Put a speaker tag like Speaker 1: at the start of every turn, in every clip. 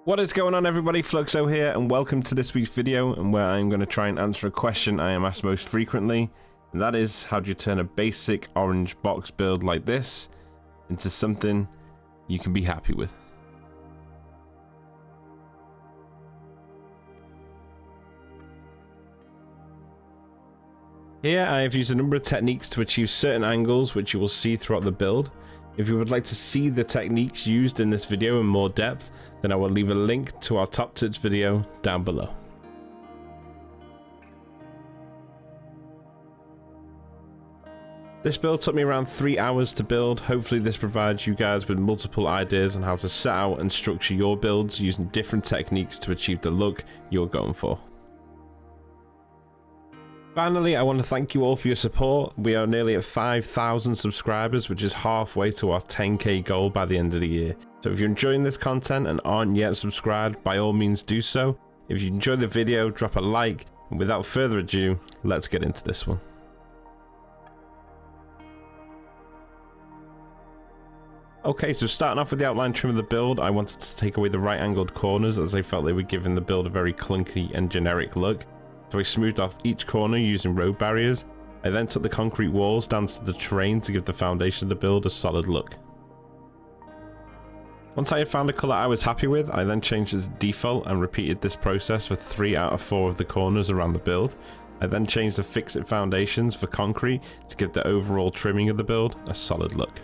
Speaker 1: What is going on, everybody? Fluxo here, and welcome to this week's video, and where I'm going to try and answer a question I am asked most frequently, and that is, how do you turn a basic orange box build like this into something you can be happy with? Here I have used a number of techniques to achieve certain angles, which you will see throughout the build. If you would like to see the techniques used in this video in more depth, then I will leave a link to our top tips video down below. This build took me around 3 hours to build. Hopefully this provides you guys with multiple ideas on how to set out and structure your builds using different techniques to achieve the look you're going for. Finally, I want to thank you all for your support. We are nearly at 5,000 subscribers, which is halfway to our 10k goal by the end of the year. So if you're enjoying this content and aren't yet subscribed, by all means do so. If you enjoyed the video, drop a like, and without further ado, let's get into this one. Okay, so starting off with the outline trim of the build, I wanted to take away the right angled corners as I felt they were giving the build a very clunky and generic look. So I smoothed off each corner using road barriers. I then took the concrete walls down to the terrain to give the foundation of the build a solid look. Once I had found a colour I was happy with, I then changed it to default and repeated this process for 3 out of 4 of the corners around the build. I then changed the fix-it foundations for concrete to give the overall trimming of the build a solid look.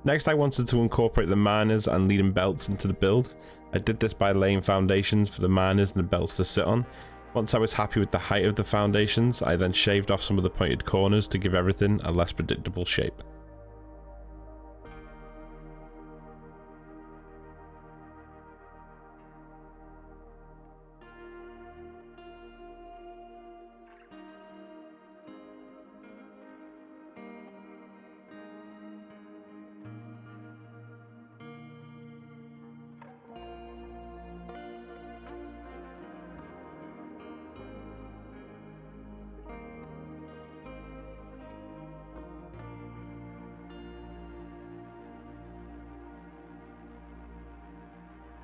Speaker 1: Next, I wanted to incorporate the miners and leading belts into the build. I did this by laying foundations for the miners and the belts to sit on. Once I was happy with the height of the foundations, I then shaved off some of the pointed corners to give everything a less predictable shape.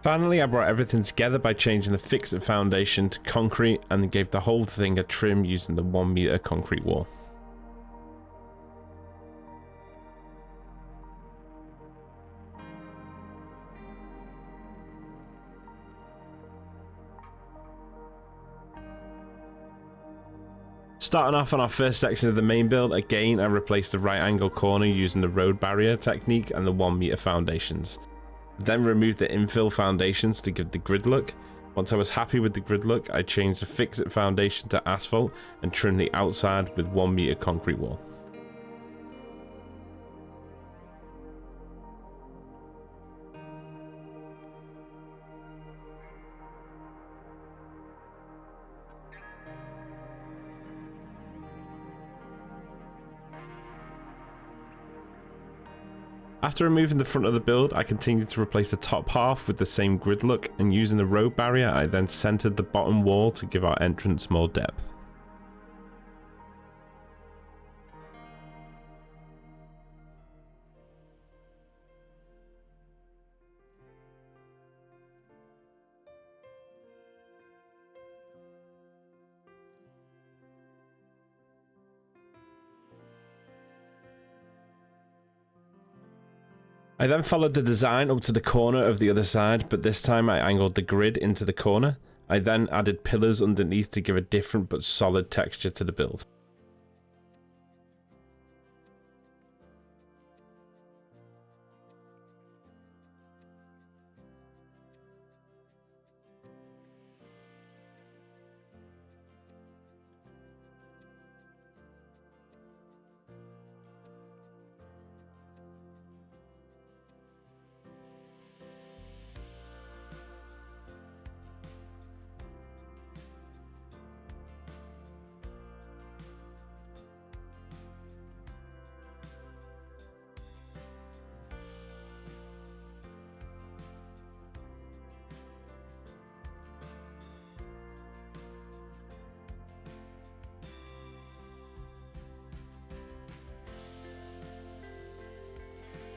Speaker 1: Finally, I brought everything together by changing the fix-it foundation to concrete and gave the whole thing a trim using the 1 meter concrete wall. Starting off on our first section of the main build, again I replaced the right angle corner using the road barrier technique and the 1 meter foundations. Then removed the infill foundations to give the grid look. Once I was happy with the grid look, I changed the fix-it foundation to asphalt and trimmed the outside with 1 meter concrete wall. After removing the front of the build, I continued to replace the top half with the same grid look, and using the road barrier I then centered the bottom wall to give our entrance more depth. I then followed the design up to the corner of the other side, but this time I angled the grid into the corner. I then added pillars underneath to give a different but solid texture to the build.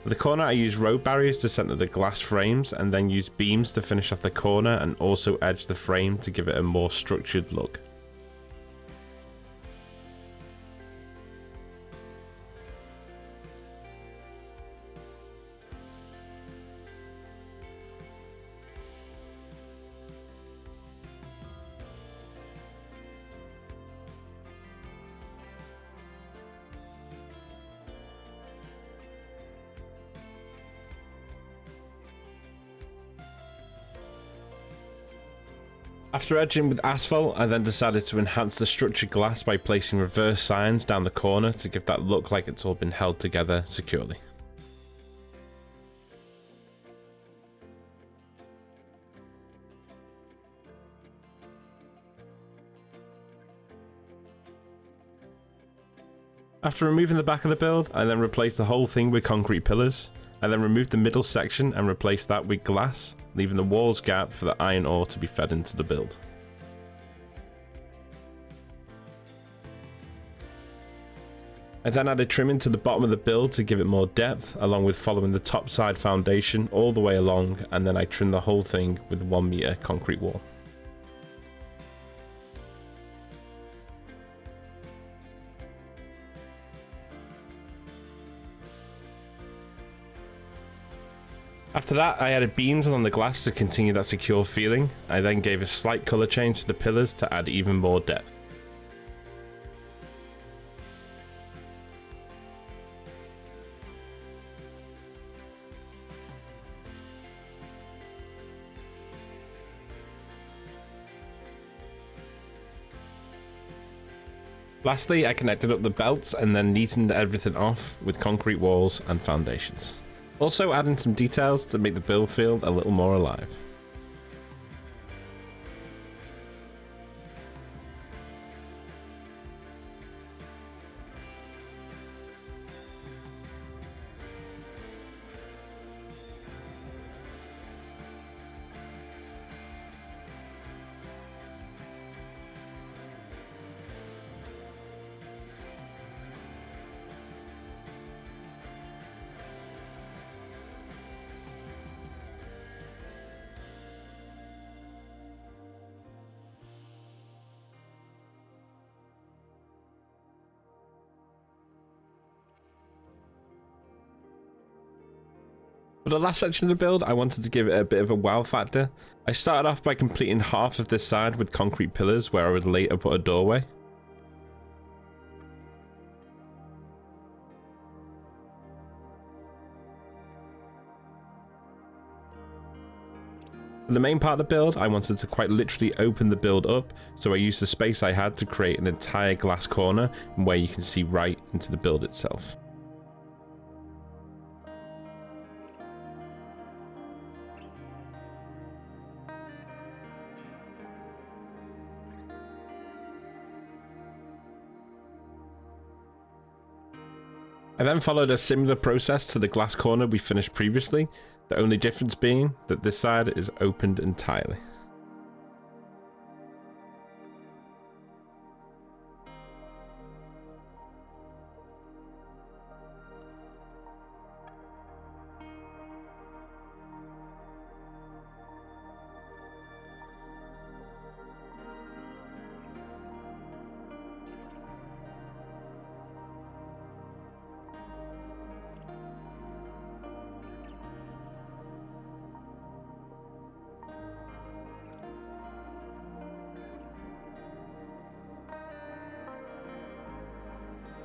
Speaker 1: For the corner, I use road barriers to center the glass frames and then use beams to finish off the corner and also edge the frame to give it a more structured look. After edging with asphalt, I then decided to enhance the structured glass by placing reverse signs down the corner to give that look like it's all been held together securely. After removing the back of the build, I then replaced the whole thing with concrete pillars. I then removed the middle section and replaced that with glass, leaving the walls gap for the iron ore to be fed into the build. I then added trimming to the bottom of the build to give it more depth, along with following the top side foundation all the way along, and then I trimmed the whole thing with 1 meter concrete wall. After that, I added beams along the glass to continue that secure feeling. I then gave a slight colour change to the pillars to add even more depth. Lastly, I connected up the belts and then neatened everything off with concrete walls and foundations. Also adding some details to make the build feel a little more alive. For the last section of the build, I wanted to give it a bit of a wow factor. I started off by completing half of this side with concrete pillars where I would later put a doorway. For the main part of the build, I wanted to quite literally open the build up, so I used the space I had to create an entire glass corner where you can see right into the build itself. I then followed a similar process to the glass corner we finished previously, the only difference being that this side is opened entirely.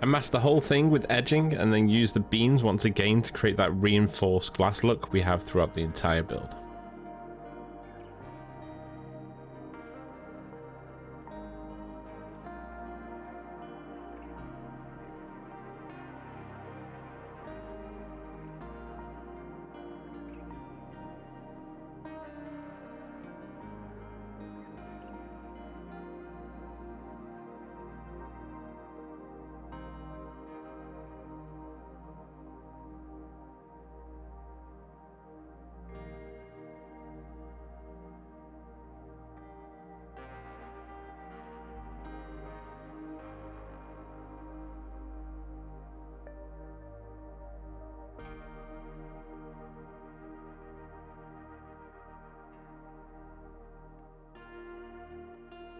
Speaker 1: I masked the whole thing with edging and then used the beams once again to create that reinforced glass look we have throughout the entire build.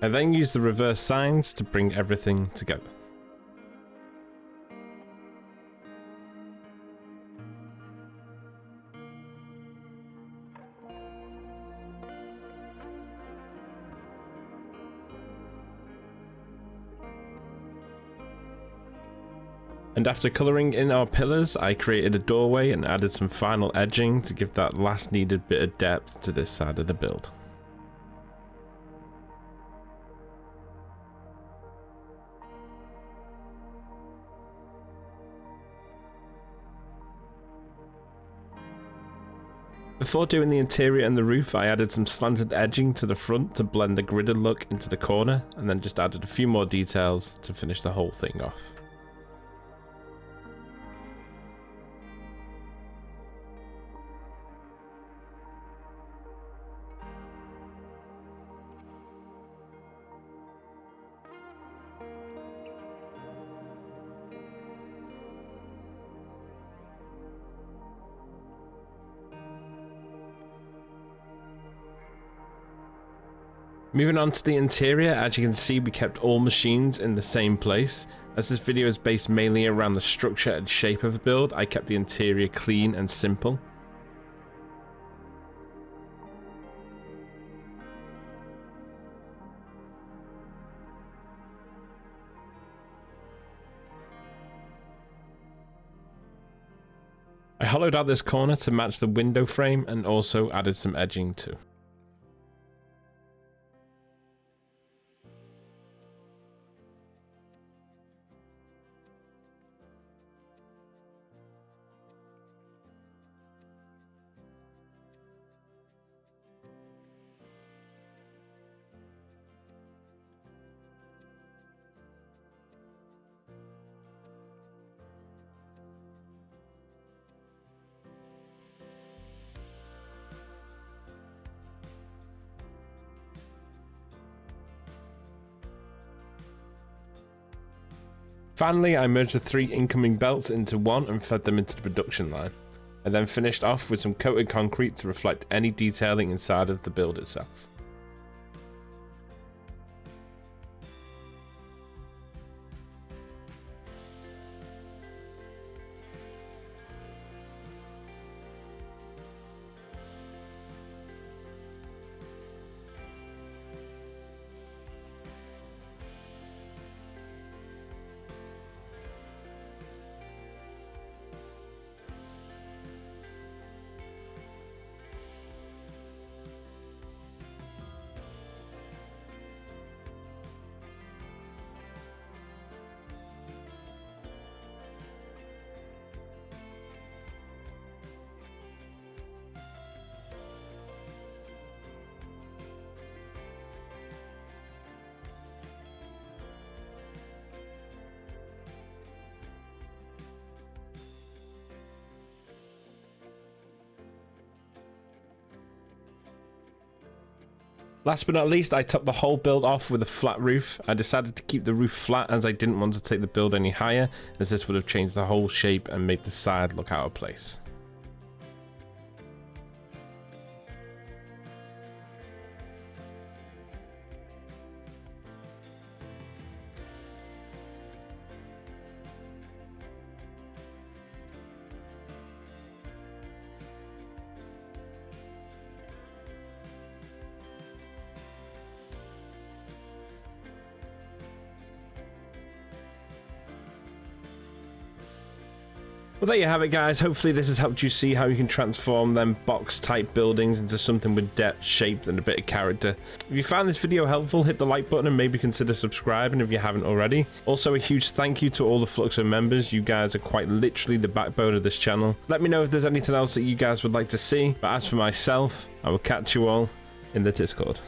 Speaker 1: I then used the reverse signs to bring everything together. And after colouring in our pillars, I created a doorway and added some final edging to give that last needed bit of depth to this side of the build. Before doing the interior and the roof, I added some slanted edging to the front to blend the gridded look into the corner, and then just added a few more details to finish the whole thing off. Moving on to the interior, as you can see we kept all machines in the same place. As this video is based mainly around the structure and shape of the build, I kept the interior clean and simple. I hollowed out this corner to match the window frame and also added some edging too. Finally, I merged the 3 incoming belts into one and fed them into the production line. I then finished off with some coated concrete to reflect any detailing inside of the build itself. Last but not least, I topped the whole build off with a flat roof. I decided to keep the roof flat as I didn't want to take the build any higher, as this would have changed the whole shape and made the side look out of place. Well, there you have it, guys. Hopefully this has helped you see how you can transform them box type buildings into something with depth, shape, and a bit of character. If you found this video helpful, hit the like button and maybe consider subscribing if you haven't already. Also, a huge thank you to all the Fluxo members. You guys are quite literally the backbone of this channel. Let me know if there's anything else that you guys would like to see. But as for myself, I will catch you all in the Discord.